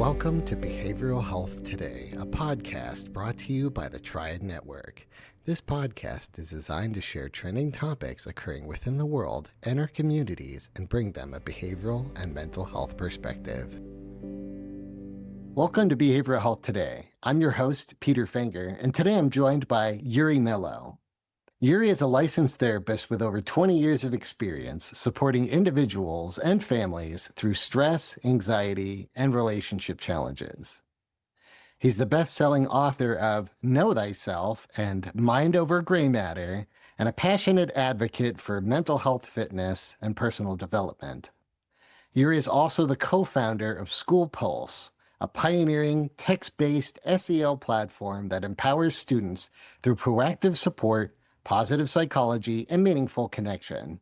Welcome to Behavioral Health Today, a podcast brought to you by the Triad Network. This podcast is designed to share trending topics occurring within the world and our communities and bring them a behavioral and mental health perspective. Welcome to Behavioral Health Today. I'm your host, Peter Finger, and today I'm joined by Iuri Melo. Iuri is a licensed therapist with over 20 years of experience supporting individuals and families through stress, anxiety, and relationship challenges. He's the best-selling author of Know Thyself and Mind Over Gray Matter, and a passionate advocate for mental health, fitness, and personal development. Iuri is also the co-founder of SchoolPulse, a pioneering text-based SEL platform that empowers students through proactive support, positive psychology, and meaningful connection.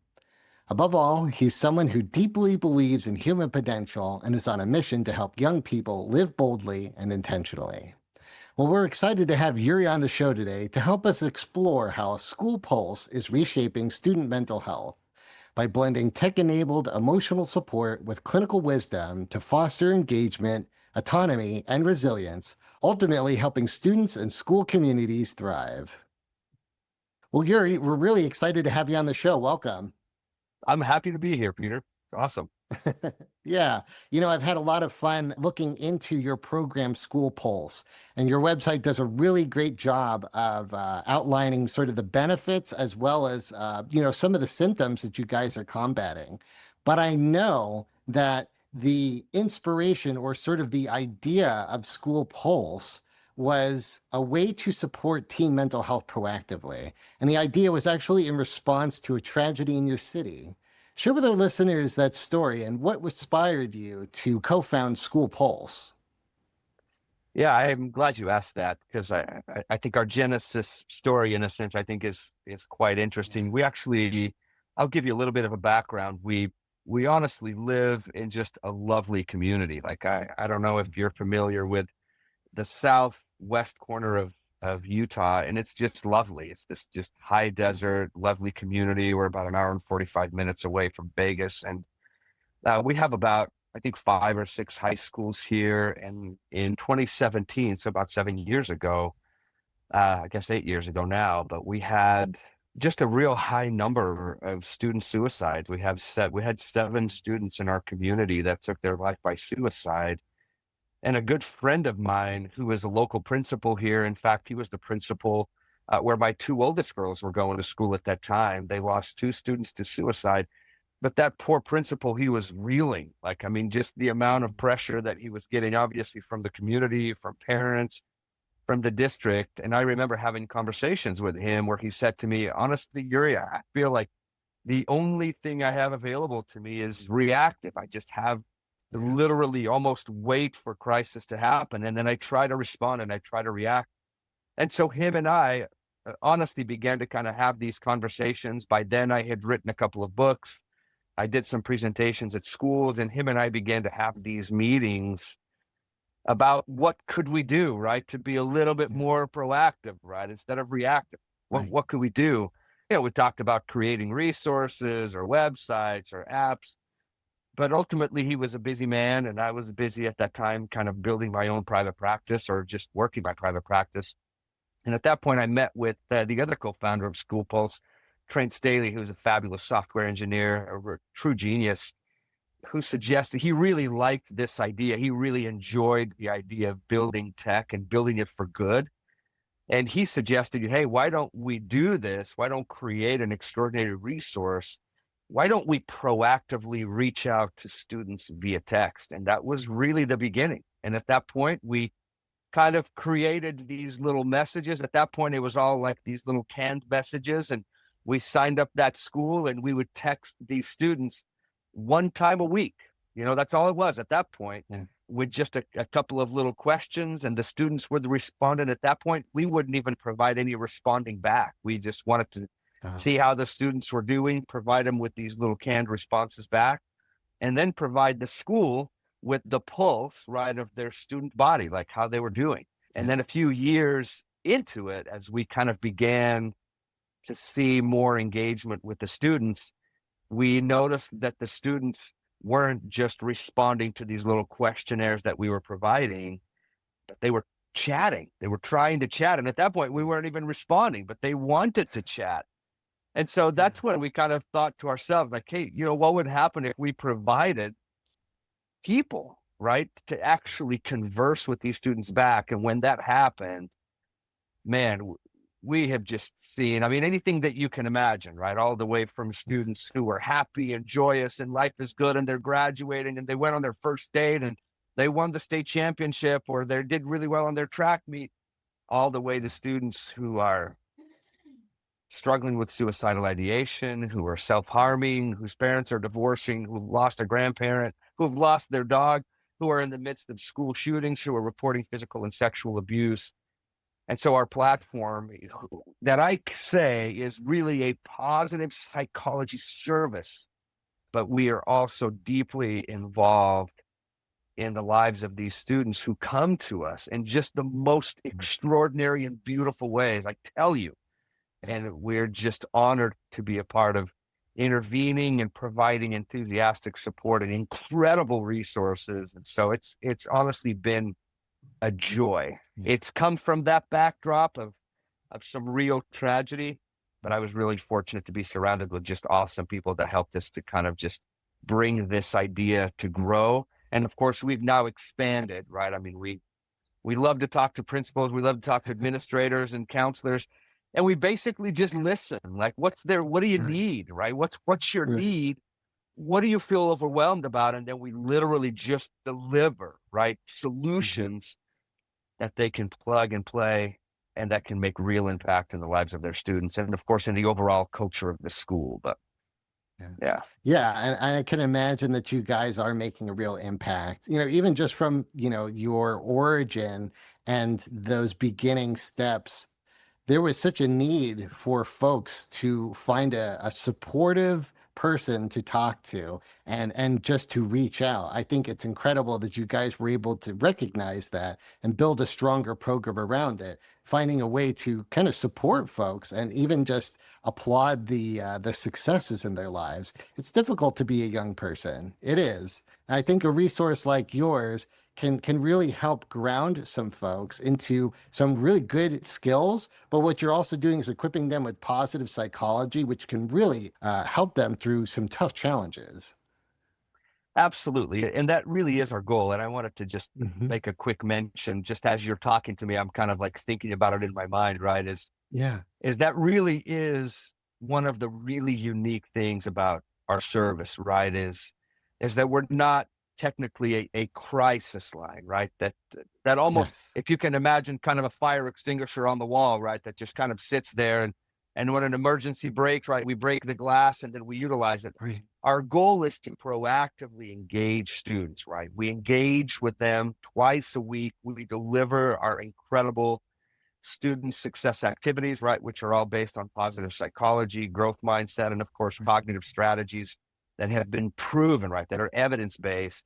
Above all, he's someone who deeply believes in human potential and is on a mission to help young people live boldly and intentionally. Well, we're excited to have Iuri on the show today to help us explore how SchoolPulse is reshaping student mental health by blending tech-enabled emotional support with clinical wisdom to foster engagement, autonomy, and resilience, ultimately helping students and school communities thrive. Well, Iuri, we're really excited to have you on the show. Welcome. I'm happy to be here, Peter. Awesome. Yeah. I've had a lot of fun looking into your program, SchoolPulse, and your website does a really great job of outlining sort of the benefits as well as, some of the symptoms that you guys are combating. But I know that the inspiration or sort of the idea of SchoolPulse was a way to support teen mental health proactively. And the idea was actually in response to a tragedy in your city. Share with our listeners that story and what inspired you to co-found SchoolPulse. Yeah, I'm glad you asked that because I think our genesis story, in a sense, I think is quite interesting. I'll give you a little bit of a background. We honestly live in just a lovely community. Like I don't know if you're familiar with the southwest corner of Utah, and it's just lovely. It's this just high desert, lovely community. We're about an hour and 45 minutes away from Vegas. And we have about, I think, 5 or 6 high schools here. And in 2017, so about 7 years ago, I guess 8 years ago now, but we had just a real high number of student suicides. We had 7 students in our community that took their life by suicide. And a good friend of mine who is a local principal here, in fact, he was the principal where my 2 oldest girls were going to school at that time. They lost 2 students to suicide. But that poor principal, he was reeling. Just the amount of pressure that he was getting, obviously, from the community, from parents, from the district. And I remember having conversations with him where he said to me, honestly, Iuri, I feel like the only thing I have available to me is reactive. I just have literally almost wait for crisis to happen. And then I try to respond and I try to react. And so him and I honestly began to kind of have these conversations. By then I had written a couple of books. I did some presentations at schools, and him and I began to have these meetings about what could we do, right? To be a little bit more proactive, right? Instead of reactive. What could we do? We talked about creating resources or websites or apps. But ultimately, he was a busy man, and I was busy at that time kind of building my own private practice or just working my private practice. And at that point, I met with the other co-founder of SchoolPulse, Trent Staley, who's a fabulous software engineer, a true genius, who suggested he really liked this idea. He really enjoyed the idea of building tech and building it for good. And he suggested, hey, why don't we do this? Why don't create an extraordinary resource? Why don't we proactively reach out to students via text? And that was really the beginning. And at that point, we kind of created these little messages. At that point, it was all like these little canned messages. And we signed up that school and we would text these students 1 time a week. That's all it was at that point, with just a couple of little questions, and the students would respond. And at that point, we wouldn't even provide any responding back. We just wanted to see how the students were doing, provide them with these little canned responses back, and then provide the school with the pulse, right, of their student body, like how they were doing. And then a few years into it, as we kind of began to see more engagement with the students, we noticed that the students weren't just responding to these little questionnaires that we were providing, but they were chatting. They were trying to chat. And at that point, we weren't even responding, but they wanted to chat. And so that's when we kind of thought to ourselves, like, hey, what would happen if we provided people, right, to actually converse with these students back? And when that happened, man, we have just seen, I mean, anything that you can imagine, right? All the way from students who were happy and joyous and life is good and they're graduating and they went on their first date and they won the state championship or they did really well on their track meet, all the way to students who are struggling with suicidal ideation, who are self-harming, whose parents are divorcing, who've lost a grandparent, who've lost their dog, who are in the midst of school shootings, who are reporting physical and sexual abuse. And so our platform that I say is really a positive psychology service, but we are also deeply involved in the lives of these students who come to us in just the most extraordinary and beautiful ways, I tell you. And we're just honored to be a part of intervening and providing enthusiastic support and incredible resources. And so it's honestly been a joy. It's come from that backdrop of some real tragedy, but I was really fortunate to be surrounded with just awesome people that helped us to kind of just bring this idea to grow. And of course, we've now expanded, right? I mean, we love to talk to principals, we love to talk to administrators and counselors, and we basically just listen. Like, what do you need, right? What's your need? What do you feel overwhelmed about? And then we literally just deliver, right, solutions that they can plug and play and that can make real impact in the lives of their students and, of course, in the overall culture of the school. But yeah. And I can imagine that you guys are making a real impact, even just from, your origin and those beginning steps. There was such a need for folks to find a supportive person to talk to and just to reach out. I think it's incredible that you guys were able to recognize that and build a stronger program around it, finding a way to kind of support folks and even just applaud the successes in their lives. It's difficult to be a young person. It is. I think a resource like yours can really help ground some folks into some really good skills. But what you're also doing is equipping them with positive psychology, which can really help them through some tough challenges. Absolutely. And that really is our goal. And I wanted to just make a quick mention, just as you're talking to me, I'm kind of like thinking about it in my mind, right? Is that really is one of the really unique things about our service, right? Is that we're not technically a crisis line, right? That almost, if you can imagine kind of a fire extinguisher on the wall, right? That just kind of sits there and when an emergency breaks, right, we break the glass and then we utilize it. Right. Our goal is to proactively engage students, right? We engage with them twice a week. We deliver our incredible student success activities, right, which are all based on positive psychology, growth mindset, and of course, cognitive strategies that have been proven, right, that are evidence-based.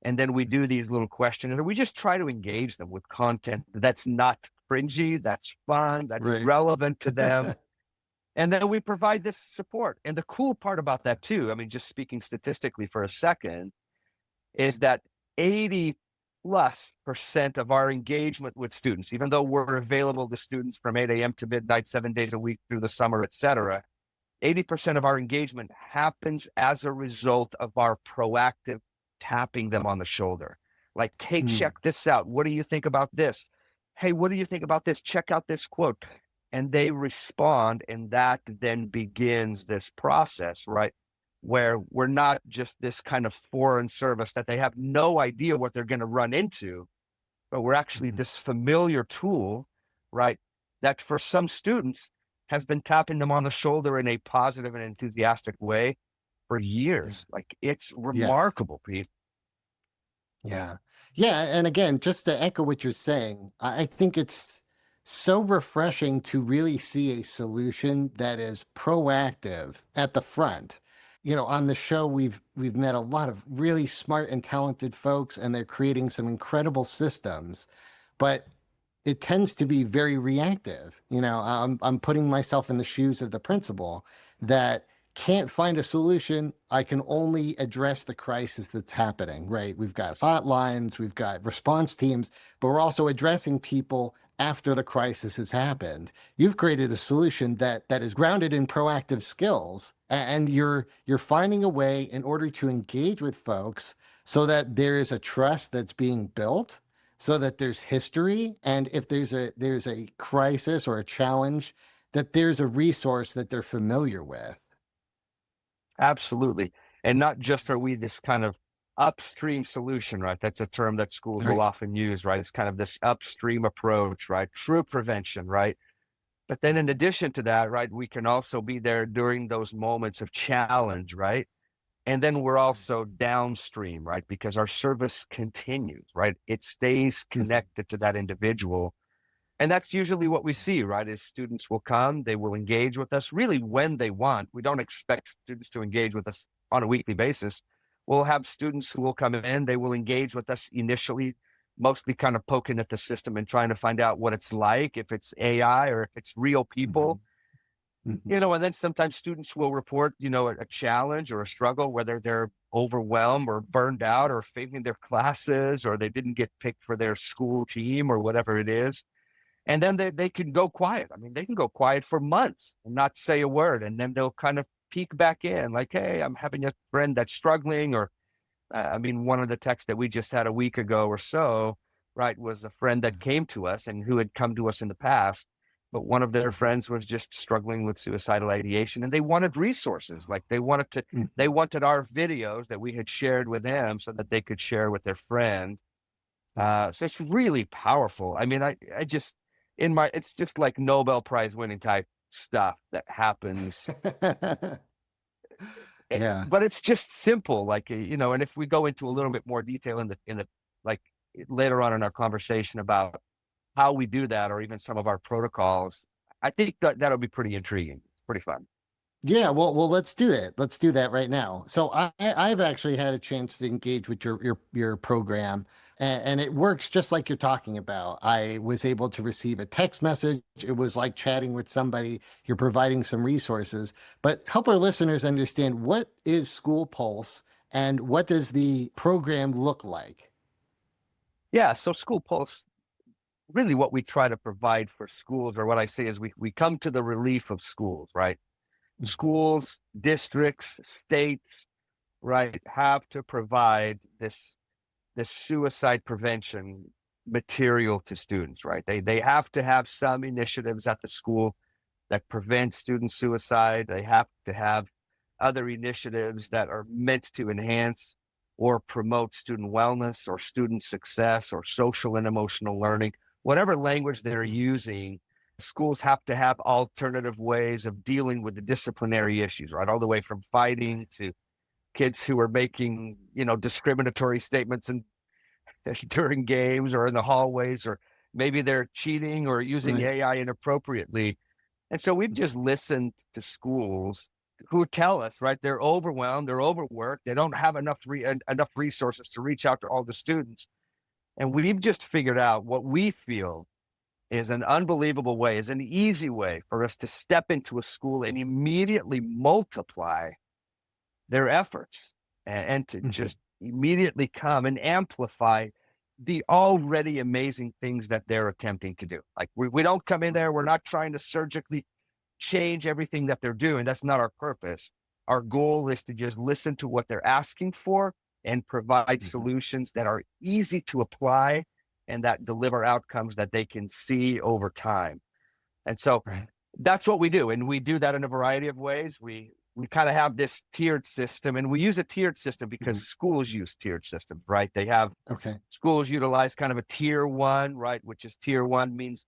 And then we do these little questions and we just try to engage them with content that's not cringy, that's fun, that's relevant to them. And then we provide this support. And the cool part about that too, I mean, just speaking statistically for a second, is that 80+% of our engagement with students, even though we're available to students from 8 a.m. to midnight, 7 days a week through the summer, et cetera, 80% of our engagement happens as a result of our proactive tapping them on the shoulder. Like, hey, check this out. What do you think about this? Hey, what do you think about this? Check out this quote. And they respond, and that then begins this process, right? Where we're not just this kind of foreign service that they have no idea what they're going to run into, but we're actually this familiar tool, right? That for some students has been tapping them on the shoulder in a positive and enthusiastic way for years. Like, it's remarkable, Pete. Yeah. And again, just to echo what you're saying, I think it's so refreshing to really see a solution that is proactive at the front. On the show, we've met a lot of really smart and talented folks, and they're creating some incredible systems, but it tends to be very reactive. I'm putting myself in the shoes of the principal that can't find a solution, I can only address the crisis that's happening, right? We've got hotlines, we've got response teams, but we're also addressing people after the crisis has happened. You've created a solution that is grounded in proactive skills, and you're finding a way in order to engage with folks so that there is a trust that's being built, so that there's history, and if there's a crisis or a challenge, that there's a resource that they're familiar with. Absolutely. And not just are we this kind of upstream solution, right? That's a term that schools will Right. often use, right? It's kind of this upstream approach, right? True prevention, right? But then in addition to that, right, we can also be there during those moments of challenge, right? And then we're also downstream, right? Because our service continues, right? It stays Mhm. connected to that individual. And that's usually what we see, right? Is students will come, they will engage with us really when they want. We don't expect students to engage with us on a weekly basis. We'll have students who will come in, they will engage with us initially, mostly kind of poking at the system and trying to find out what it's like, if it's AI or if it's real people. Mhm. Mhm. And then sometimes students will report, a challenge or a struggle, whether they're overwhelmed or burned out or failing their classes or they didn't get picked for their school team or whatever it is. And then they can go quiet. I mean, they can go quiet for months and not say a word. And then they'll kind of peek back in like, hey, I'm having a friend that's struggling. Or, I mean, one of the texts that we just had a week ago or so, right, was a friend that came to us and who had come to us in the past. But one of their Mhm. friends was just struggling with suicidal ideation and they wanted resources. Like Mhm. they wanted our videos that we had shared with them so that they could share with their friend. So it's really powerful. I mean, I just it's just like Nobel Prize winning type stuff that happens. Yeah. But it's just simple, like, and if we go into a little bit more detail in the like later on in our conversation about how we do that, or even some of our protocols, I think that that'll be pretty intriguing. It's pretty fun. Yeah, well, let's do it. Let's do that right now. So I've actually had a chance to engage with your program, and it works just like you're talking about. I was able to receive a text message. It was like chatting with somebody. You're providing some resources, but help our listeners understand, what is School Pulse and what does the program look like? Yeah. So School Pulse, really what we try to provide for schools, or what I say is we come to the relief of schools, right? Schools, districts, states, right, have to provide this suicide prevention material to students, right? They have to have some initiatives at the school that prevent student suicide. They have to have other initiatives that are meant to enhance or promote student wellness or student success or social and emotional learning. Whatever language they're using, schools have to have alternative ways of dealing with the disciplinary issues, right? All the way from fighting to kids who are making, discriminatory statements and during games or in the hallways, or maybe they're cheating or using Right. AI inappropriately. And so we've just listened to schools who tell us, right, they're overwhelmed, they're overworked, they don't have enough resources to reach out to all the students. And we've just figured out what we feel is an unbelievable way, is an easy way for us to step into a school and immediately multiply their efforts, and to Mhm. just immediately come and amplify the already amazing things that they're attempting to do. Like we don't come in there, we're not trying to surgically change everything that they're doing. That's not our purpose. Our goal is to just listen to what they're asking for and provide Mhm. solutions that are easy to apply and that deliver outcomes that they can see over time. And so Right. that's what we do. And we do that in a variety of ways. We kind of have this tiered system, and we use a tiered system because Mhm. schools use tiered systems, right? They have Okay. schools utilize kind of a tier one, right? Which is tier one means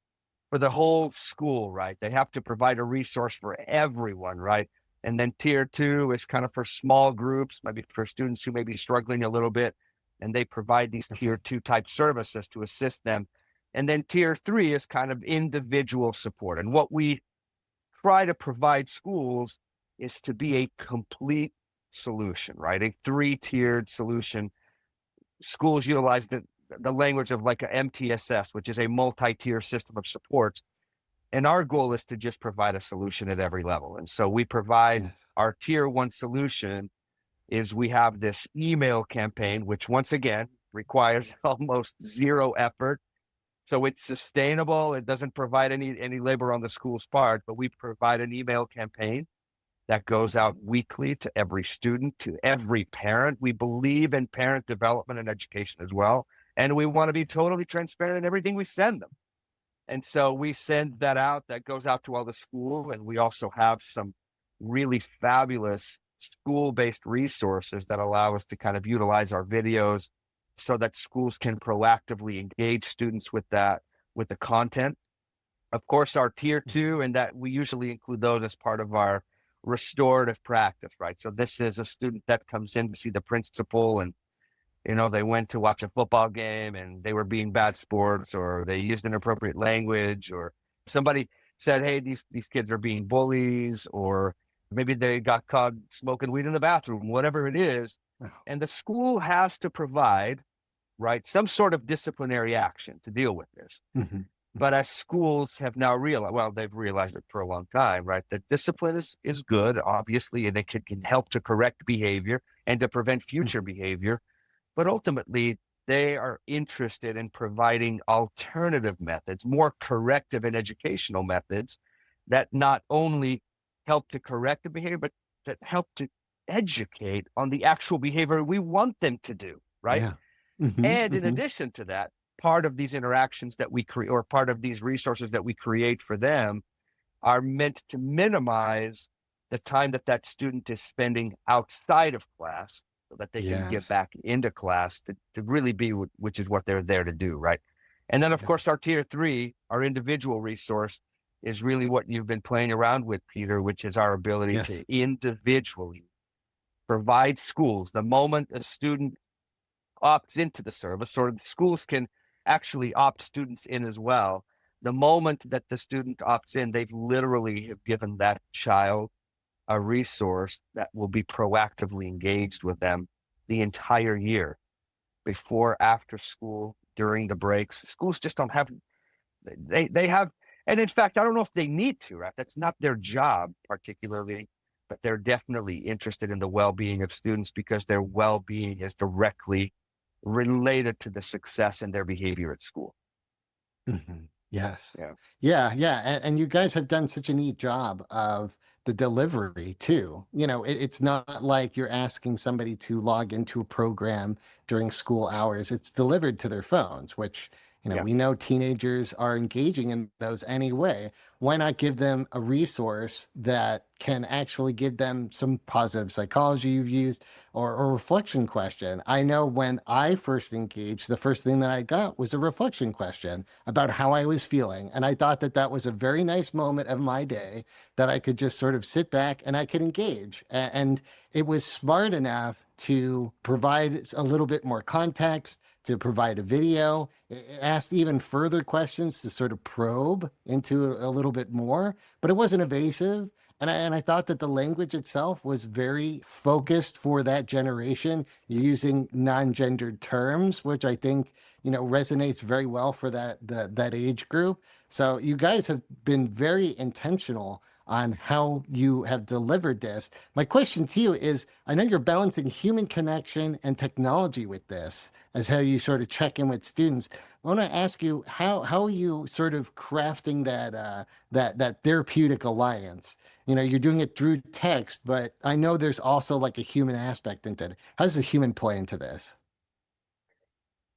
for the whole school, right? They have to provide a resource for everyone, right? And then tier two is kind of for small groups, maybe for students who may be struggling a little bit, and they provide these Okay. tier two type services to assist them. And then tier three is kind of individual support. And what we try to provide schools is to be a complete solution, right? A three-tiered solution. Schools utilize the language of like a MTSS, which is a multi-tier system of supports. And our goal is to just provide a solution at every level. And so we provide Yes. our tier one solution is we have this email campaign, which once again requires almost zero effort. So it's sustainable. It doesn't provide any labor on the school's part, but we provide an email campaign that goes out weekly to every student, to every parent. We believe in parent development and education as well. And we want to be totally transparent in everything we send them. And so we send that out, that goes out to all the school. And we also have some really fabulous school-based resources that allow us to kind of utilize our videos so that schools can proactively engage students with that, with the content. Of course, our tier two, and that we usually include those as part of our restorative practice, right? So this is a student that comes in to see the principal and, you know, they went to watch a football game and they were being bad sports, or they used inappropriate language, or somebody said, hey, these kids are being bullies, or maybe they got caught smoking weed in the bathroom, whatever it is. Oh. And the school has to provide, right, some sort of disciplinary action to deal with this. Mhm. But as schools have now realized, well, they've realized it for a long time, right? That discipline is good, obviously, and it can help to correct behavior and to prevent future behavior. But ultimately, they are interested in providing alternative methods, more corrective and educational methods that not only help to correct the behavior, but that help to educate on the actual behavior we want them to do, right? Yeah. Mhm, And in mhm. addition to that, part of these interactions that we create, or part of these resources that we create for them, are meant to minimize the time that that student is spending outside of class so that they can get Yes. back into class to really be, which is what they're there to do, right? And then, of Yeah. course, our tier three, our individual resource, is really what you've been playing around with, Peter, which is our ability Yes. to individually provide schools the moment a student opts into the service, or the schools can actually opt students in as well. The moment that the student opts in, they've literally have given that child a resource that will be proactively engaged with them the entire year, before, after school, during the breaks. Schools just don't have, they have, and in fact, I don't know if they need to, right? That's not their job particularly, but they're definitely interested in the well-being of students because their well-being is directly related to the success and their behavior at school. Mhm. Yes. Yeah. Yeah, yeah, and you guys have done such a neat job of the delivery too. You know, it's not like you're asking somebody to log into a program during school hours. It's delivered to their phones, which, you know, Yeah. we know teenagers are engaging in those anyway. Why not give them a resource that can actually give them some positive psychology you've used, or a reflection question? I know when I first engaged, the first thing that I got was a reflection question about how I was feeling. And I thought that that was a very nice moment of my day that I could just sort of sit back and I could engage. And it was smart enough to provide a little bit more context, to provide a video. It asked even further questions to sort of probe into a little bit more, but it wasn't evasive. And I thought that the language itself was very focused for that generation, using non-gendered terms, which I think, you know, resonates very well for that age group. So you guys have been very intentional on how you have delivered this. My question to you is, I know you're balancing human connection and technology with this as how you sort of check in with students. I want to ask you, how are you sort of crafting that therapeutic alliance? You know, you're doing it through text, but I know there's also like a human aspect into it. How does the human play into this?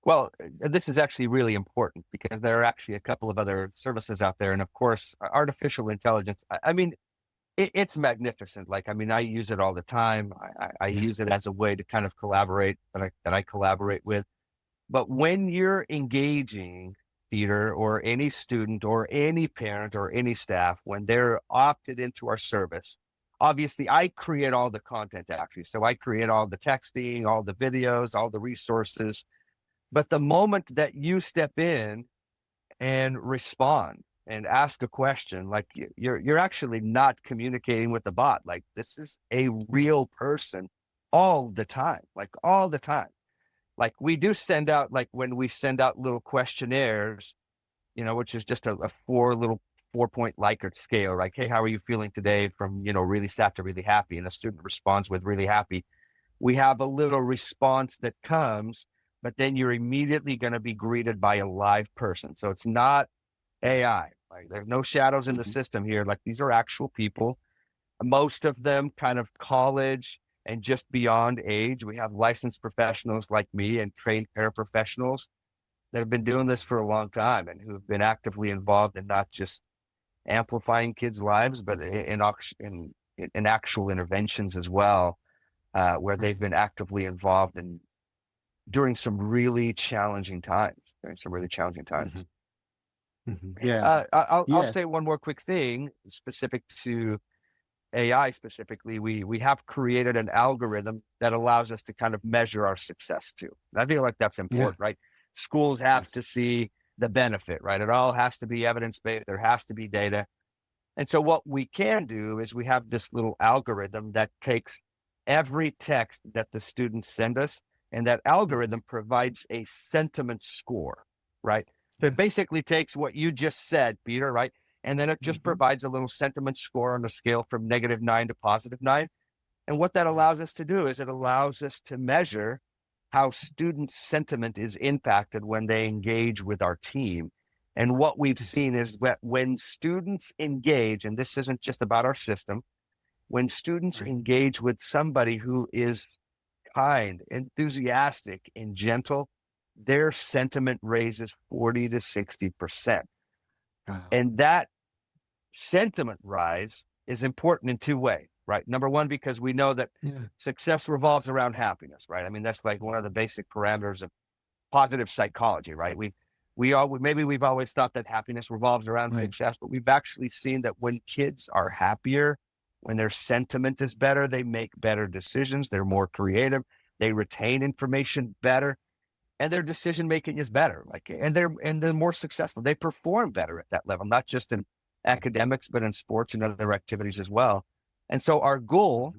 Well, this is actually really important because there are actually a couple of other services out there. And of course, artificial intelligence, I mean, it's magnificent. Like, I mean, I use it all the time. I Yeah. use it as a way to kind of collaborate, that I collaborate with. But when you're engaging, Peter, or any student or any parent or any staff, when they're opted into our service, obviously I create all the content actually. So I create all the texting, all the videos, all the resources. But the moment that you step in and respond and ask a question, like, you're actually not communicating with the bot. Like, this is a real person all the time, like all the time. Like, we do send out, like when we send out little questionnaires, you know, which is just a 4-point Likert scale, right? Hey, how are you feeling today? From, really sad to really happy. And a student responds with really happy. We have a little response that comes, but then you're immediately going to be greeted by a live person. So it's not AI. Like, there's no shadows in the system here. Like, these are actual people, most of them kind of college and just beyond age. We have licensed professionals like me and trained paraprofessionals that have been doing this for a long time and who've been actively involved in not just amplifying kids' lives, but in actual interventions as well, where they've been actively involved in during some really challenging times. Yeah. I'll Yeah. say one more quick thing specific to AI specifically. We have created an algorithm that allows us to kind of measure our success too. And I feel like that's Yeah. important, right? Schools have Yes. to see the benefit, right? It all has to be evidence-based. There has to be data. And so what we can do is we have this little algorithm that takes every text that the students send us, and that algorithm provides a sentiment score, right? So it basically takes what you just said, Peter, right? And then it just provides a little sentiment score on a scale from -9 to +9. And what that allows us to do is it allows us to measure how student sentiment is impacted when they engage with our team. And what we've seen is that when students engage, and this isn't just about our system, when students engage with somebody who is kind, enthusiastic, and gentle, their sentiment raises 40 to 60%. And that sentiment rise is important in two ways, right? Number one, because we know that success revolves around happiness, right? I mean, that's like one of the basic parameters of positive psychology, right? Maybe we've always thought that happiness revolves around success, but we've actually seen that when kids are happier, when their sentiment is better, they make better decisions. They're more creative. They retain information better, and their decision making is better. And they're more successful. They perform better at that level, not just in academics, but in sports and other activities as well. And so our goal,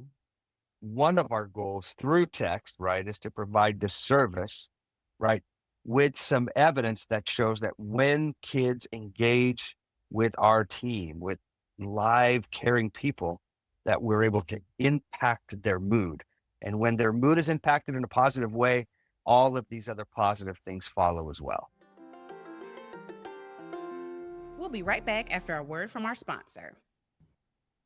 one of our goals through text, right, is to provide the service, right, with some evidence that shows that when kids engage with our team, with live caring people, that we're able to impact their mood. And when their mood is impacted in a positive way, all of these other positive things follow as well. We'll be right back after a word from our sponsor.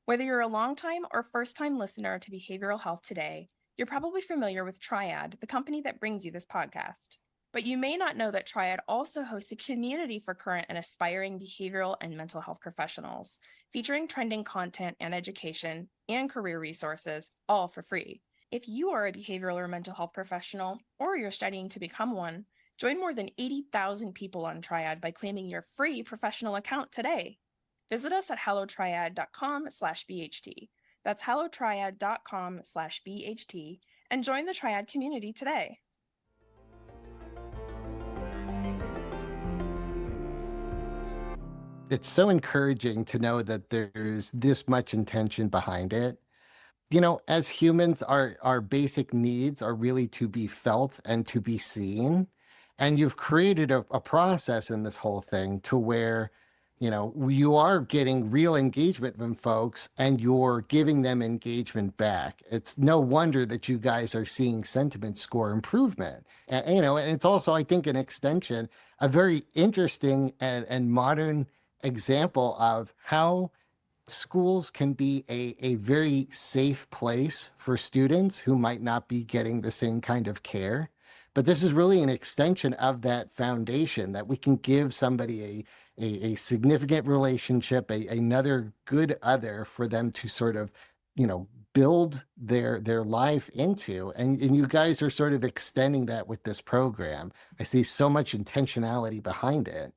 Whether you're a longtime or first-time listener to Behavioral Health Today, you're probably familiar with Triad, the company that brings you this podcast. But you may not know that Triad also hosts a community for current and aspiring behavioral and mental health professionals, featuring trending content and education and career resources, all for free. If you are a behavioral or mental health professional, or you're studying to become one, join more than 80,000 people on Triad by claiming your free professional account today. Visit us at hellotriad.com/BHT. That's hellotriad.com/BHT, and join the Triad community today. It's so encouraging to know that there's this much intention behind it. As humans, our basic needs are really to be felt and to be seen. And you've created a process in this whole thing to where, you are getting real engagement from folks and you're giving them engagement back. It's no wonder that you guys are seeing sentiment score improvement. And it's also, I think, an extension, a very interesting and modern example of how schools can be a very safe place for students who might not be getting the same kind of care. But this is really an extension of that foundation that we can give somebody a significant relationship, another good other for them to sort of, build their life into. And you guys are sort of extending that with this program. I see so much intentionality behind it.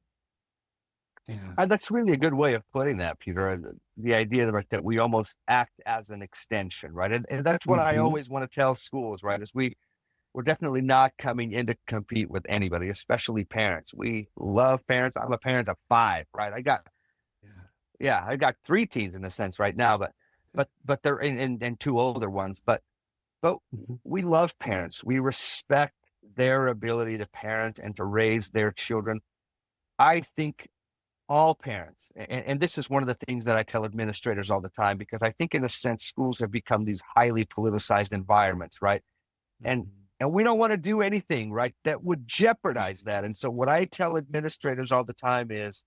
Yeah. That's really a good way of putting that, Peter. The idea that we almost act as an extension, right? And that's what I always want to tell schools, right? Is we're definitely not coming in to compete with anybody, especially parents. We love parents. I'm a parent of 5, right? I got 3 teens in a sense right now, but they're in 2 older ones. But we love parents. We respect their ability to parent and to raise their children. I think all parents. And this is one of the things that I tell administrators all the time, because I think in a sense, schools have become these highly politicized environments, right? And we don't want to do anything, right, that would jeopardize that. And so what I tell administrators all the time is,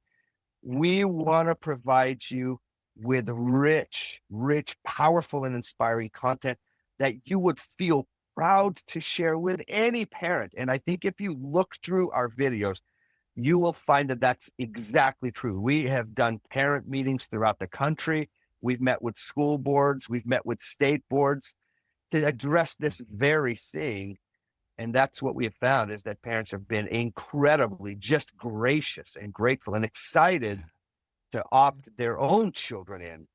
we want to provide you with rich, powerful, and inspiring content that you would feel proud to share with any parent. And I think if you look through our videos, you will find that that's exactly true. We have done parent meetings throughout the country. We've met with school boards. We've met with state boards to address this very thing. And that's what we have found, is that parents have been incredibly just gracious and grateful and excited to opt their own children in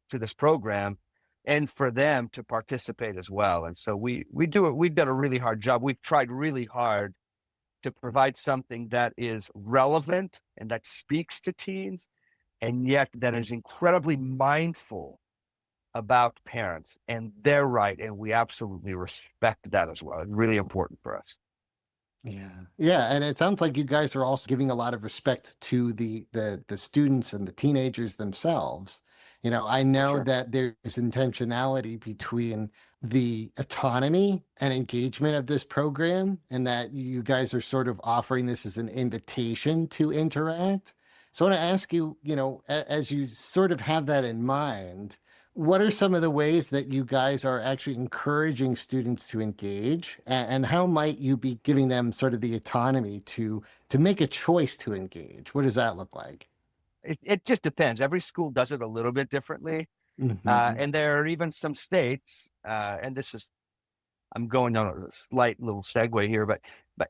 to this program, and for them to participate as well. And so we've done a really hard job. We've tried really hard to provide something that is relevant and that speaks to teens, and yet that is incredibly mindful about parents and their right. And we absolutely respect that as well. It's really important for us. Yeah. Yeah. And it sounds like you guys are also giving a lot of respect to the students and the teenagers themselves. You know, I know Sure. that there's intentionality between the autonomy and engagement of this program, and that you guys are sort of offering this as an invitation to interact. So I want to ask you, you know, as you sort of have that in mind, what are some of the ways that you guys are actually encouraging students to engage, and how might you be giving them sort of the autonomy to make a choice to engage? What does that look like? It just depends. Every school does it a little bit differently. Mhm. And there are even some states, and this is, I'm going on a slight little segue here, but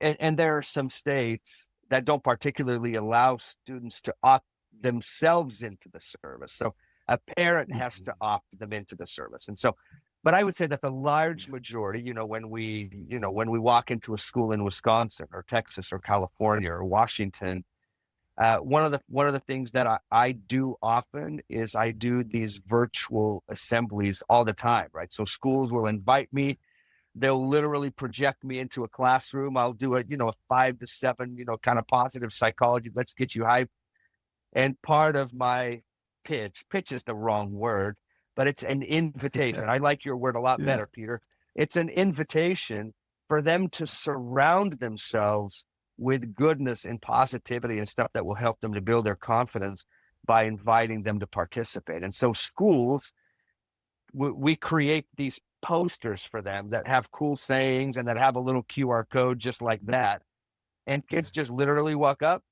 and there are some states that don't particularly allow students to opt themselves into the service. So a parent has to opt them into the service. And so, but I would say that the large majority, when we walk into a school in Wisconsin or Texas or California or Washington, one of the things that I do often is I do these virtual assemblies all the time, right? So schools will invite me. They'll literally project me into a classroom. I'll do a 5 to 7, kind of positive psychology. Let's get you hyped. And part of my pitch is the wrong word, but it's an invitation. I like your word a lot Yeah. better, Peter. It's an invitation for them to surround themselves with goodness and positivity and stuff that will help them to build their confidence by inviting them to participate. And so schools, we create these posters for them that have cool sayings and that have a little QR code just like that. And kids just literally walk up,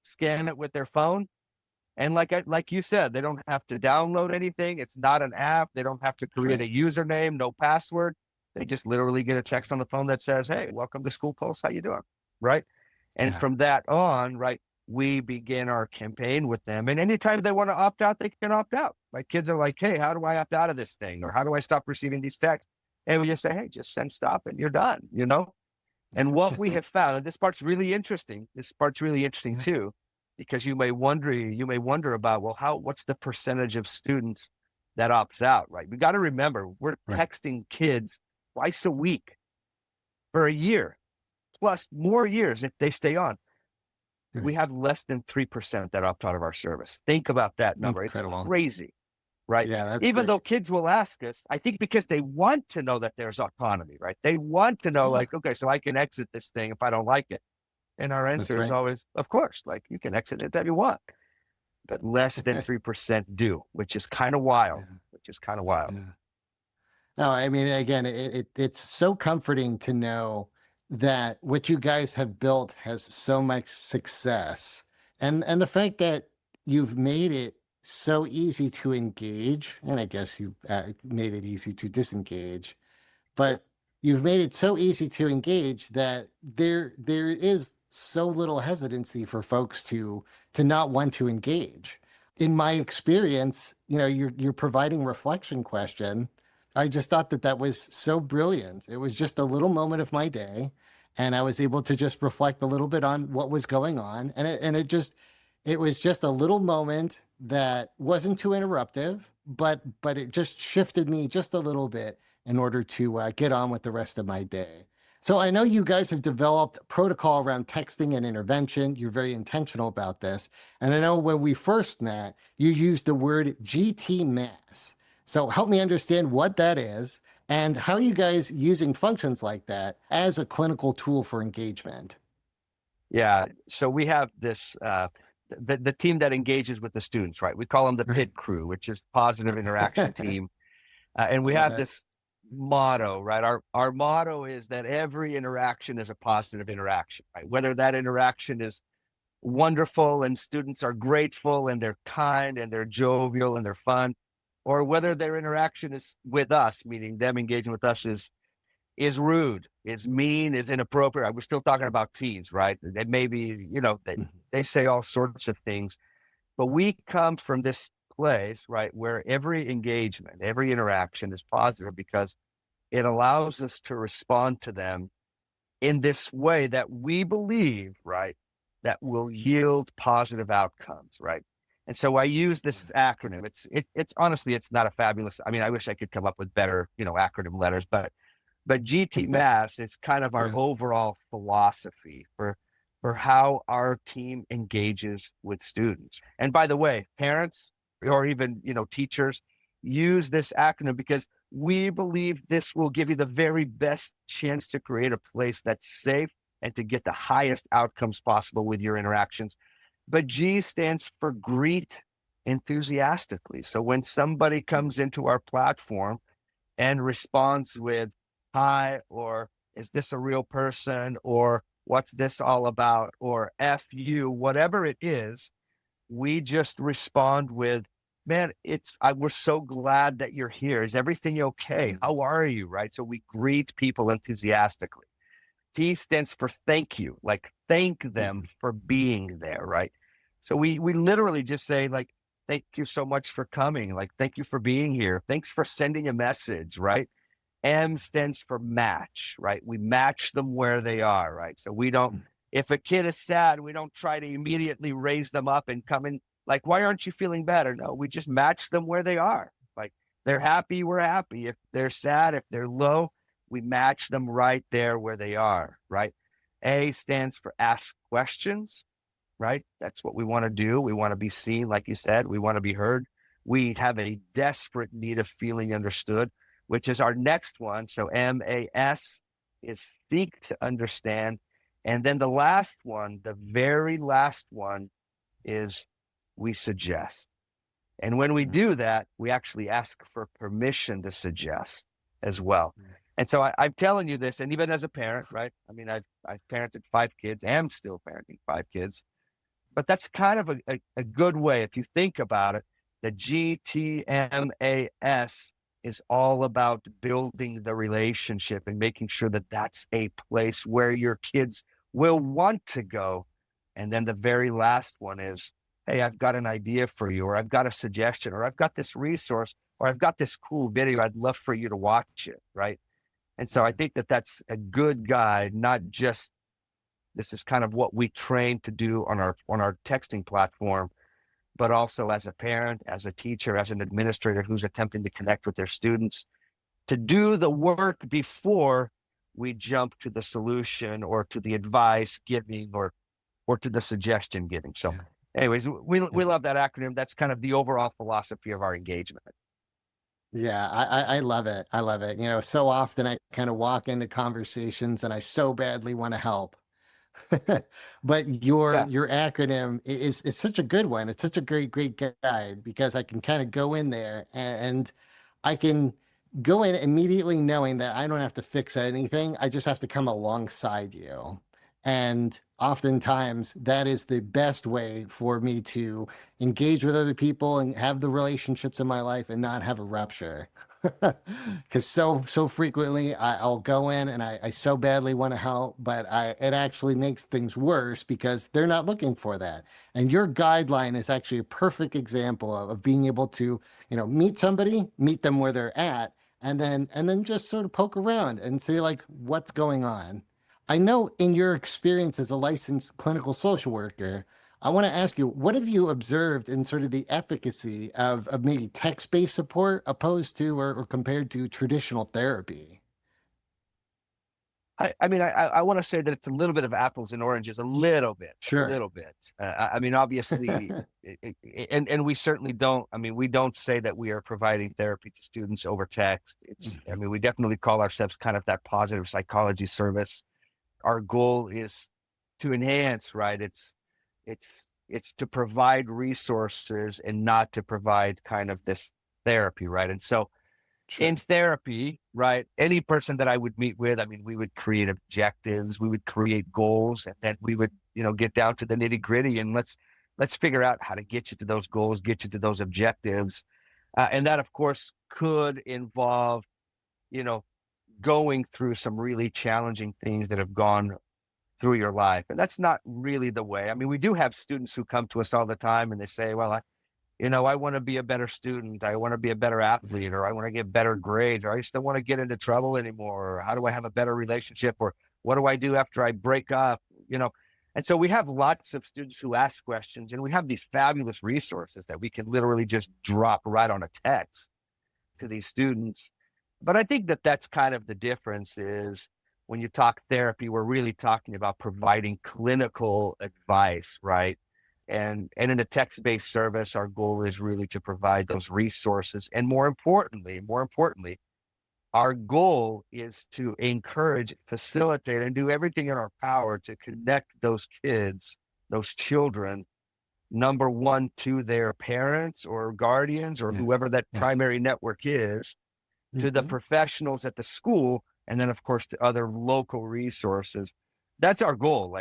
scan it with their phone. And like you said, they don't have to download anything. It's not an app. They don't have to create a username, no password. They just literally get a text on the phone that says, "Hey, welcome to School Pulse. How you doing?" Right? And Yeah. from that on, right, we begin our campaign with them. And anytime they want to opt out, they can opt out. My kids are like, "Hey, how do I opt out of this thing? Or how do I stop receiving these texts?" And we just say, "Hey, just send stop and you're done," And what we have found, and this part's really interesting. This part's really interesting too, because you may wonder about, well, what's the percentage of students that opts out, right? We got to remember, we're Right. texting kids twice a week for a year, plus more years if they stay on. Right. We have less than 3% that opt out of our service. Think about that number. Incredible. It's crazy, right? Yeah, that's Even great. though kids will ask us, I think because they want to know that there's autonomy, right? They want to know, like, okay, so I can exit this thing if I don't like it. And our That's answer is right. always, of course, like you can exit it if you want. But less than 3% do, which is kind of wild, Yeah. No, I mean, again, it's so comforting to know that what you guys have built has so much success, and the fact that you've made it so easy to engage, and I guess you've made it easy to disengage, but you've made it so easy to engage that there is so little hesitancy for folks to not want to engage. In my experience, you're providing reflection question. I just thought that was so brilliant. It was just a little moment of my day, and I was able to just reflect a little bit on what was going on, and it was just a little moment that wasn't too interruptive, but it just shifted me just a little bit in order to get on with the rest of my day. So I know you guys have developed protocol around texting and intervention. You're very intentional about this. And I know when we first met, you used the word GTMAS. So help me understand what that is and how are you guys using functions like that as a clinical tool for engagement? Yeah. So we have this, the team that engages with the students, right? We call them the PIT crew, which is positive interaction team. And we Love have it. this motto, right? Our motto is that every interaction is a positive interaction, right? Whether that interaction is wonderful and students are grateful and they're kind and they're jovial and they're fun, or whether their interaction is with us, meaning them engaging with us is rude, is mean, is inappropriate. We're still talking about teens, right? They maybe, they say all sorts of things, but we come from this place, right, where every engagement, every interaction is positive because it allows us to respond to them in this way that we believe, right, that will yield positive outcomes, right? And so I use this acronym. It's honestly, it's not a fabulous. I mean, I wish I could come up with better, acronym letters, but GTMAS is kind of our Yeah. overall philosophy for how our team engages with students. And by the way, parents or even, teachers use this acronym because we believe this will give you the very best chance to create a place that's safe and to get the highest outcomes possible with your interactions. But G stands for greet enthusiastically. So when somebody comes into our platform and responds with hi, or is this a real person, or what's this all about, or F you, whatever it is, we just respond with, man, we're so glad that you're here. Is everything okay? How are you? Right. So we greet people enthusiastically. T stands for thank you, like thank them for being there. Right. So we literally just say, like, thank you so much for coming. Like, thank you for being here. Thanks for sending a message. Right. M stands for match, right? We match them where they are, right? So we don't, if a kid is sad, we don't try to immediately raise them up and come in like, why aren't you feeling better? No, we just match them where they are. Like, they're happy, we're happy. If they're sad, if they're low, we match them right there where they are, right? A stands for ask questions, right? That's what we want to do. We want to be seen, like you said, we want to be heard. We have a desperate need of feeling understood, which is our next one. So MAS is seek to understand. And then the last one, the very last one, is we suggest. And when we do that, we actually ask for permission to suggest as well. And so I'm telling you this, and even as a parent, right? I mean, I've parented 5 kids, am still parenting 5 kids, but that's kind of a good way. If you think about it, the GTMAS is all about building the relationship and making sure that that's a place where your kids will want to go. And then the very last one is, hey, I've got an idea for you, or I've got a suggestion, or I've got this resource, or I've got this cool video. I'd love for you to watch it, right? And so I think that that's a good guide, not just this is kind of what we train to do on our texting platform, but also as a parent, as a teacher, as an administrator who's attempting to connect with their students, to do the work before we jump to the solution or to the advice giving or to the suggestion giving. So anyways, we love that acronym. That's kind of the overall philosophy of our engagement. Yeah, I love it. I love it. So often I kind of walk into conversations and I so badly want to help. But your Yeah. your acronym is such a good one. It's such a great guide because I can kind of go in there and I can go in immediately knowing that I don't have to fix anything. I just have to come alongside you. And oftentimes that is the best way for me to engage with other people and have the relationships in my life and not have a rupture. Because so frequently I'll go in and I so badly want to help, but it actually makes things worse because they're not looking for that. And your guideline is actually a perfect example of being able to, meet somebody, meet them where they're at, and then just sort of poke around and see like what's going on. I know in your experience as a licensed clinical social worker, I want to ask you, what have you observed in sort of the efficacy of maybe text-based support opposed to or compared to traditional therapy? I want to say that it's a little bit of apples and oranges, a little bit, Sure. a little bit. Obviously, and we certainly don't. We don't say that we are providing therapy to students over text. We definitely call ourselves kind of that positive psychology service. Our goal is to enhance, right? It's to provide resources and not to provide kind of this therapy, right? And so, Sure. in therapy, right, any person that I would meet with, we would create objectives, we would create goals, and then we would, get down to the nitty gritty and let's figure out how to get you to those goals, get you to those objectives. And that, of course, could involve, going through some really challenging things that have gone through your life. And that's not really the way. We do have students who come to us all the time and they say, well, I want to be a better student. I want to be a better athlete, or I want to get better grades, or I just don't want to get into trouble anymore. Or how do I have a better relationship? Or what do I do after I break up? And so we have lots of students who ask questions, and we have these fabulous resources that we can literally just drop right on a text to these students. But I think that that's kind of the difference is when you talk therapy, we're really talking about providing clinical advice, right? And in a text-based service, our goal is really to provide those resources. And more importantly, our goal is to encourage, facilitate, and do everything in our power to connect those kids, those children, number one, to their parents or guardians or whoever that primary network is, to the professionals at the school, and then, of course, to other local resources. That's our goal.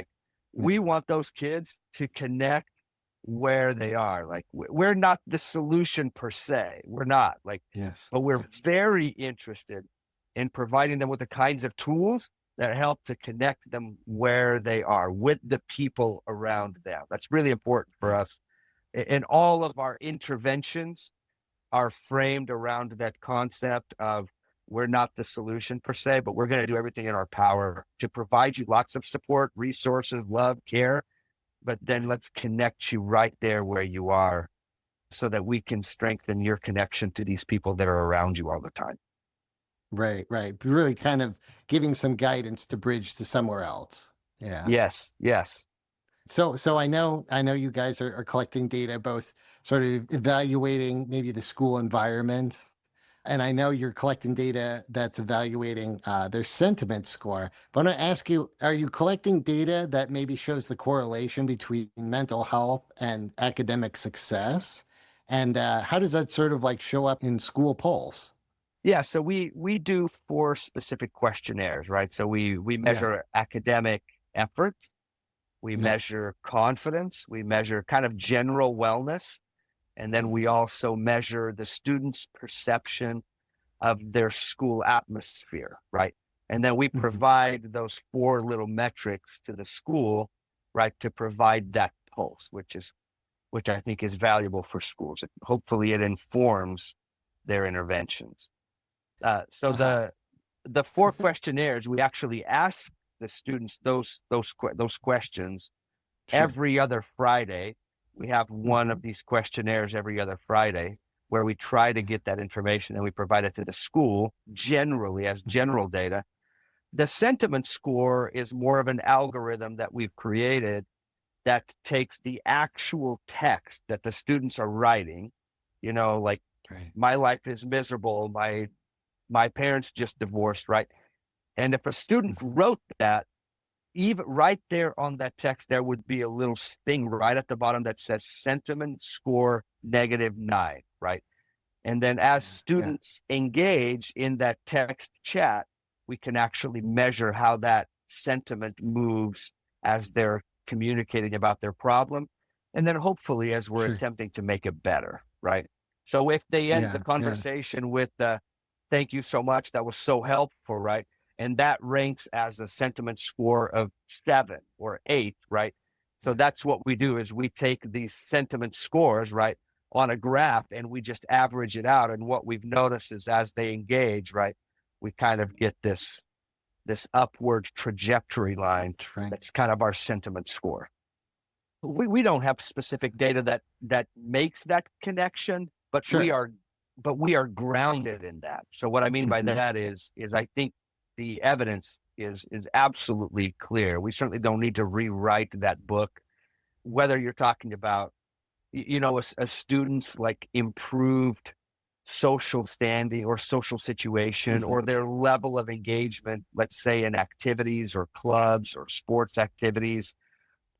We want those kids to connect where they are. We're not the solution per se. We're not but we're very interested in providing them with the kinds of tools that help to connect them where they are with the people around them. That's really important for us. And all of our interventions are framed around that concept of we're not the solution per se, but we're going to do everything in our power to provide you lots of support, resources, love, care, but then let's connect you right there where you are so that we can strengthen your connection to these people that are around you all the time. Right. Really kind of giving some guidance to bridge to somewhere else. Yeah. Yes. So I know you guys are collecting data, both sort of evaluating maybe the school environment, and I know you're collecting data that's evaluating their sentiment score. But I want to ask you, are you collecting data that maybe shows the correlation between mental health and academic success? And how does that sort of show up in School Pulse? Yeah, so we do 4 specific questionnaires, right? So we measure academic effort, we measure confidence, we measure kind of general wellness, and then we also measure the student's perception of their school atmosphere, right? And then we provide those 4 little metrics to the school, right, to provide that pulse, which I think is valuable for schools. Hopefully it informs their interventions. So the 4 questionnaires, we actually ask the students those questions every other Friday. We have one of these questionnaires every other Friday where we try to get that information and we provide it to the school generally as general data. The sentiment score is more of an algorithm that we've created that takes the actual text that the students are writing, my life is miserable, my parents just divorced, right? And if a student wrote that, even right there on that text, there would be a little thing right at the bottom that says sentiment score -9, right? And then as students engage in that text chat, we can actually measure how that sentiment moves as they're communicating about their problem. And then hopefully as we're attempting to make it better, right? So if they end the conversation with thank you so much, that was so helpful, right? And that ranks as a sentiment score of 7 or 8, right? So that's what we do is we take these sentiment scores, right, on a graph and we just average it out. And what we've noticed is as they engage, right, we kind of get this upward trajectory line. That's kind of our sentiment score. We don't have specific data that makes that connection, but we are grounded in that. So what I mean by that is I think the evidence is absolutely clear. We certainly don't need to rewrite that book, whether you're talking about, a student's like improved social standing or social situation or their level of engagement, let's say in activities or clubs or sports activities,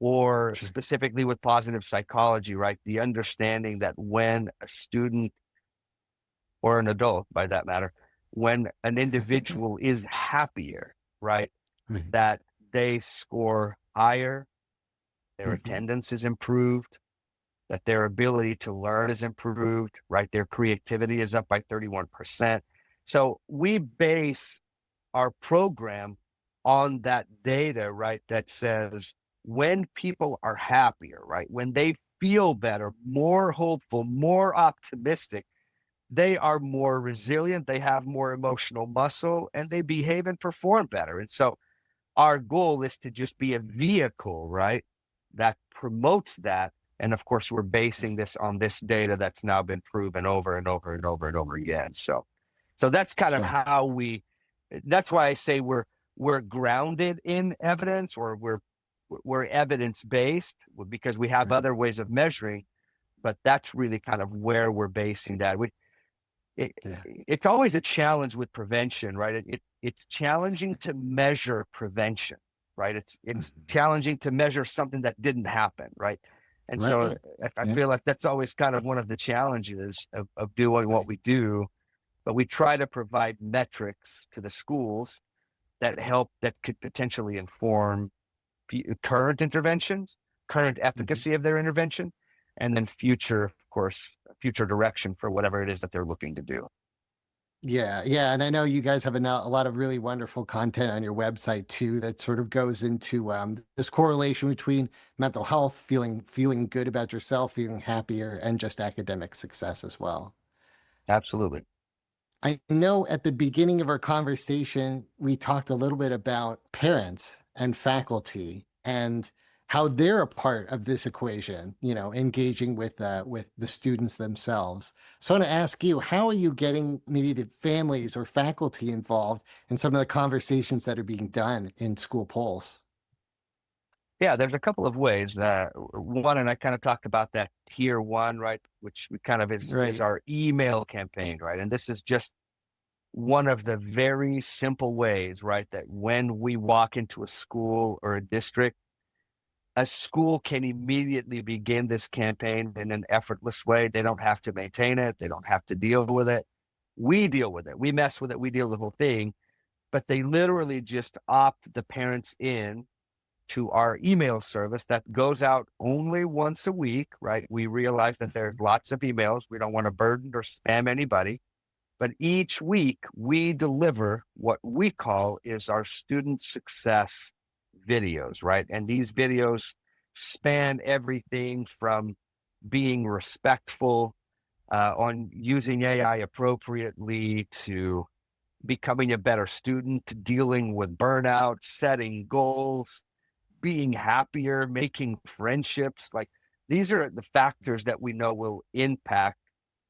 or Sure. specifically with positive psychology, right? The understanding that when a student or an adult, by that matter, when an individual is happier, right, Right. that they score higher, their attendance is improved, that their ability to learn is improved, right? Their creativity is up by 31%. So we base our program on that data, right? That says when people are happier, right? When they feel better, more hopeful, more optimistic, they are more resilient, they have more emotional muscle, and they behave and perform better. And so our goal is to just be a vehicle, right, that promotes that. And of course, we're basing this on this data that's now been proven over and over and over and over again. So that's kind of Sure. how that's why I say we're grounded in evidence, or we're evidence-based, because we have Right. other ways of measuring, but that's really kind of where we're basing that. Yeah. It's always a challenge with prevention, right? It's challenging to measure prevention, right? It's challenging to measure something that didn't happen, right? And so Right. I Yeah. feel like that's always kind of one of the challenges of doing what we do. But we try to provide metrics to the schools that could potentially inform current interventions, current efficacy of their intervention, and then future, of course, future direction for whatever it is that they're looking to do. Yeah, yeah, and I know you guys have a lot of really wonderful content on your website too that sort of goes into this correlation between mental health, feeling good about yourself, feeling happier, and just academic success as well. Absolutely. I know at the beginning of our conversation, we talked a little bit about parents and faculty and how they're a part of this equation, engaging with the students themselves. So I want to ask you, how are you getting maybe the families or faculty involved in some of the conversations that are being done in School Pulse? Yeah, there's a couple of ways. One, and I kind of talked about that tier one, right, which we kind of is Right. our email campaign, right? And this is just one of the very simple ways, right, that when we walk into a school or a district, a school can immediately begin this campaign in an effortless way. They don't have to maintain it. They don't have to deal with it. We deal with it. We mess with it. We deal with the whole thing. But they literally just opt the parents in to our email service that goes out only once a week, right? We realize that there are lots of emails. We don't want to burden or spam anybody. But each week we deliver what we call is our student success videos, right? And these videos span everything from being respectful, on using AI appropriately, to becoming a better student, to dealing with burnout, setting goals, being happier, making friendships. Like, these are the factors that we know will impact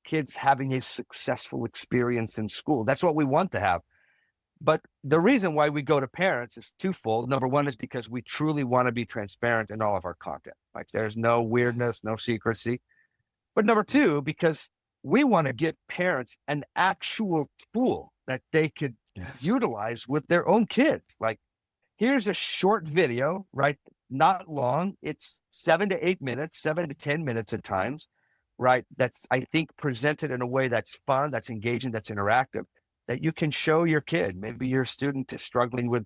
kids having a successful experience in school. That's what we want to have. But the reason why we go to parents is twofold. Number one is because we truly want to be transparent in all of our content. Like, there's no weirdness, no secrecy. But number two, because we want to give parents an actual tool that they could Yes. utilize with their own kids. Like, here's a short video, right? Not long. It's 7 to 8 minutes, 7 to 10 minutes at times, right? That's, I think, presented in a way that's fun, that's engaging, that's interactive, that you can show your kid. Maybe your student is struggling with,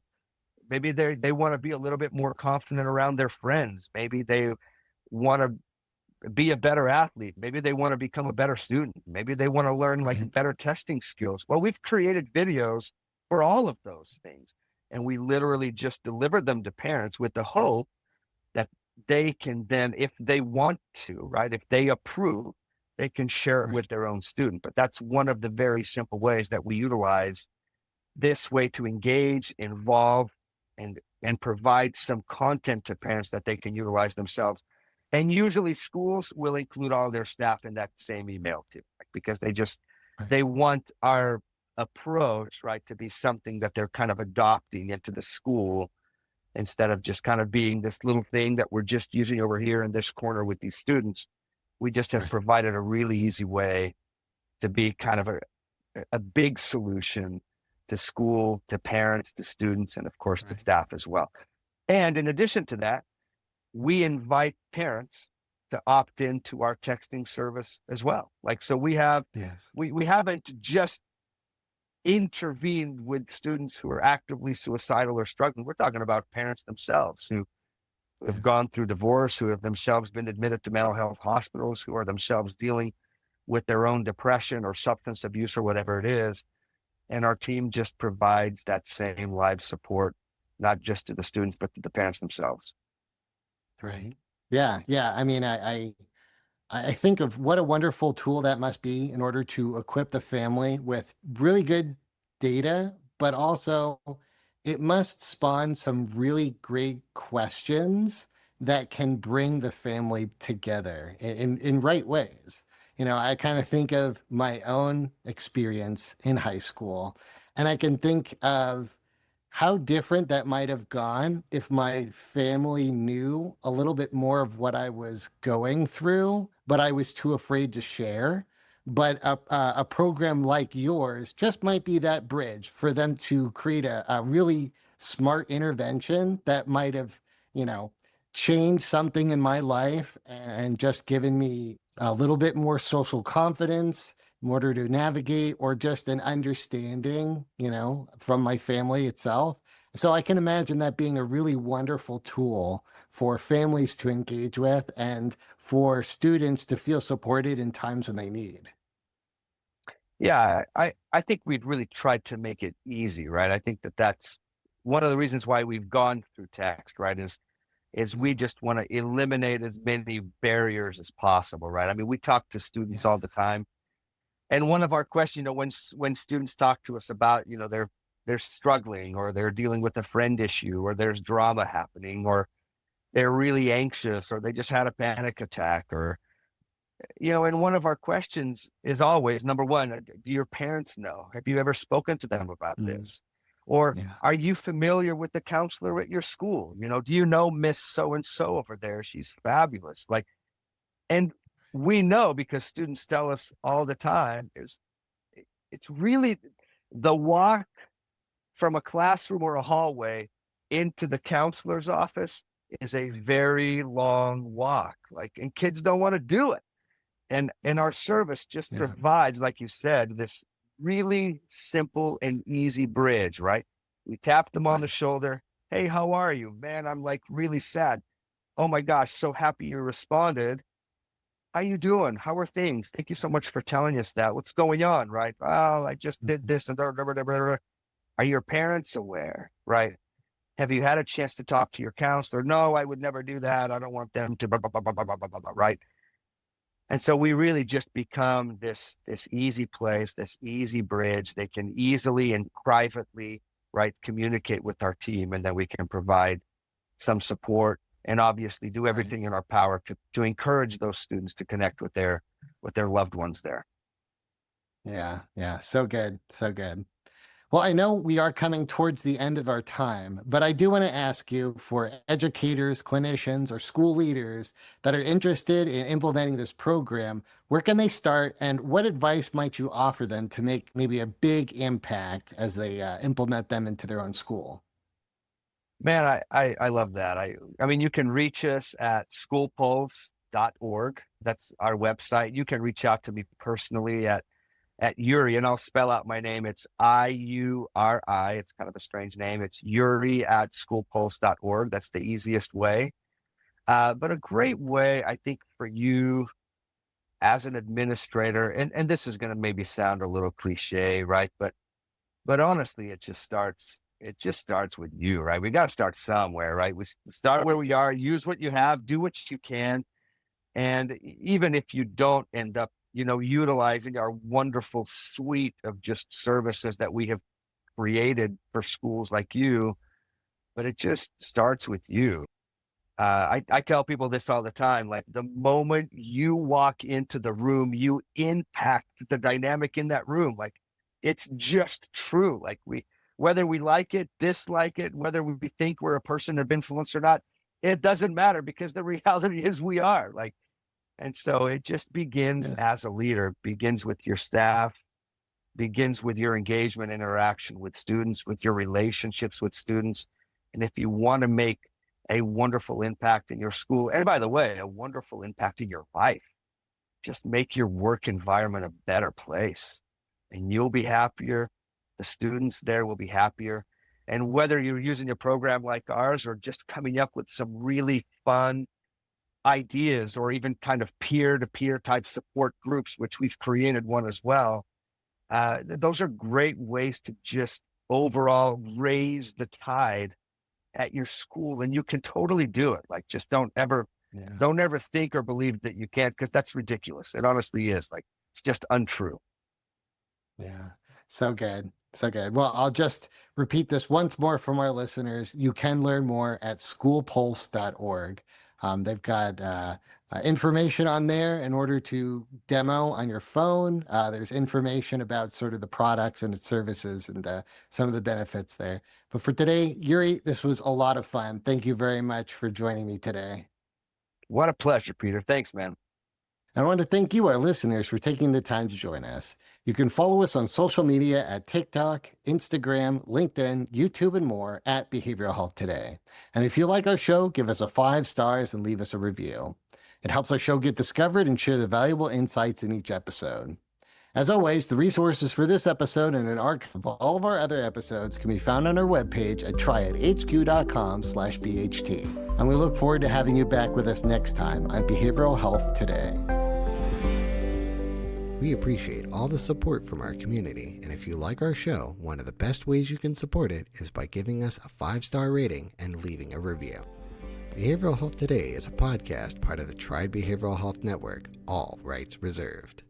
maybe they want to be a little bit more confident around their friends. Maybe they want to be a better athlete. Maybe they want to become a better student. Maybe they want to learn like better testing skills. Well, we've created videos for all of those things. And we literally just deliver them to parents with the hope that they can then, if they want to, right, if they approve, they can share it with their own student. But that's one of the very simple ways that we utilize this way to engage, involve, and provide some content to parents that they can utilize themselves. And usually schools will include all their staff in that same email too, because they want our approach, right, to be something that they're kind of adopting into the school instead of just kind of being this little thing that we're just using over here in this corner with these students. We just have Right. provided a really easy way to be kind of a big solution to school, to parents, to students, and of course to Right. staff as well. And in addition to that, we invite parents to opt into our texting service as well. Like, so we have, Yes. we haven't just intervened with students who are actively suicidal or struggling. We're talking about parents themselves who have gone through divorce, who have themselves been admitted to mental health hospitals, who are themselves dealing with their own depression or substance abuse or whatever it is. And our team just provides that same live support, not just to the students, but to the parents themselves. Right. Yeah. Yeah. I mean, I think of what a wonderful tool that must be in order to equip the family with really good data, but also it must spawn some really great questions that can bring the family together in right ways. You know, I kind of think of my own experience in high school, and I can think of how different that might have gone if my family knew a little bit more of what I was going through, but I was too afraid to share. But a program like yours just might be that bridge for them to create a really smart intervention that might have, you know, changed something in my life and just given me a little bit more social confidence in order to navigate, or just an understanding, you know, from my family itself. So I can imagine that being a really wonderful tool for families to engage with and for students to feel supported in times when they need. Yeah, I think we'd really tried to make it easy, right? I think that that's one of the reasons why we've gone through text, right? Is we just want to eliminate as many barriers as possible, right? I mean, we talk to students Yes. all the time, and one of our questions, you know, when students talk to us about, you know, they're struggling or they're dealing with a friend issue or there's drama happening or they're really anxious or they just had a panic attack or, you know, and one of our questions is always number one, do your parents know? Have you ever spoken to them about Mm. this? Or Yeah. are you familiar with the counselor at your school? You know, do you know Miss So and so over there? She's fabulous. Like, and we know because students tell us all the time is it's really the walk from a classroom or a hallway into the counselor's office is a very long walk. Like, and kids don't want to do it. And our service just Yeah. provides, like you said, this really simple and easy bridge, right? We tap them on the Right. shoulder. Hey, how are you? Man, I'm like really sad. Oh my gosh, so happy you responded. How you doing? How are things? Thank you so much for telling us that. What's going on, right? Oh, I just did this and blah, blah, blah, blah, blah. Are your parents aware, right? Have you had a chance to talk to your counselor? No, I would never do that. I don't want them to blah, blah, blah, blah, blah, blah, blah, blah, right? And so we really just become this easy place, this easy bridge. They can easily and privately, right, communicate with our team, and then we can provide some support and obviously do Right. everything in our power to encourage those students to connect with their loved ones there. Yeah. Yeah. So good. So good. Well, I know we are coming towards the end of our time, but I do want to ask you, for educators, clinicians, or school leaders that are interested in implementing this program, where can they start and what advice might you offer them to make maybe a big impact as they implement them into their own school? Man, I love that. I mean, you can reach us at SchoolPulse.org. That's our website. You can reach out to me personally at Iuri, and I'll spell out my name. It's Iuri. It's kind of a strange name. It's Iuri at SchoolPulse.org. That's the easiest way. But a great way, I think, for you as an administrator, and this is going to maybe sound a little cliche, right? But honestly, it just starts with you, right? We got to start somewhere, right? We start where we are, use what you have, do what you can. And even if you don't end up, you know, utilizing our wonderful suite of just services that we have created for schools like you, but it just starts with you. I tell people this all the time, like the moment you walk into the room, you impact the dynamic in that room. Like it's just true. Like whether we like it, dislike it, whether we think we're a person of influence or not, it doesn't matter, because the reality is we are. Like, and so it just begins as a leader, begins with your staff, begins with your engagement, interaction with students, with your relationships with students. And if you want to make a wonderful impact in your school, and by the way, a wonderful impact in your life, just make your work environment a better place, and you'll be happier. The students there will be happier. And whether you're using a program like ours or just coming up with some really fun ideas, or even kind of peer-to-peer type support groups, which we've created one as well, those are great ways to just overall raise the tide at your school. And you can totally do it. Like, just don't ever think or believe that you can't, because that's ridiculous. It honestly is. Like, it's just untrue. Yeah. So good. So good. Well, I'll just repeat this once more from our listeners. You can learn more at schoolpulse.org. They've got information on there in order to demo on your phone. There's information about sort of the products and its services and some of the benefits there. But for today, Iuri, this was a lot of fun. Thank you very much for joining me today. What a pleasure, Peter. Thanks, man. I want to thank you, our listeners, for taking the time to join us. You can follow us on social media at TikTok, Instagram, LinkedIn, YouTube, and more at Behavioral Health Today. And if you like our show, give us a 5 stars and leave us a review. It helps our show get discovered and share the valuable insights in each episode. As always, the resources for this episode and an archive of all of our other episodes can be found on our webpage at triadhq.com/BHT. And we look forward to having you back with us next time on Behavioral Health Today. We appreciate all the support from our community, and if you like our show, one of the best ways you can support it is by giving us a 5-star rating and leaving a review. Behavioral Health Today is a podcast part of the Triad Behavioral Health Network, all rights reserved.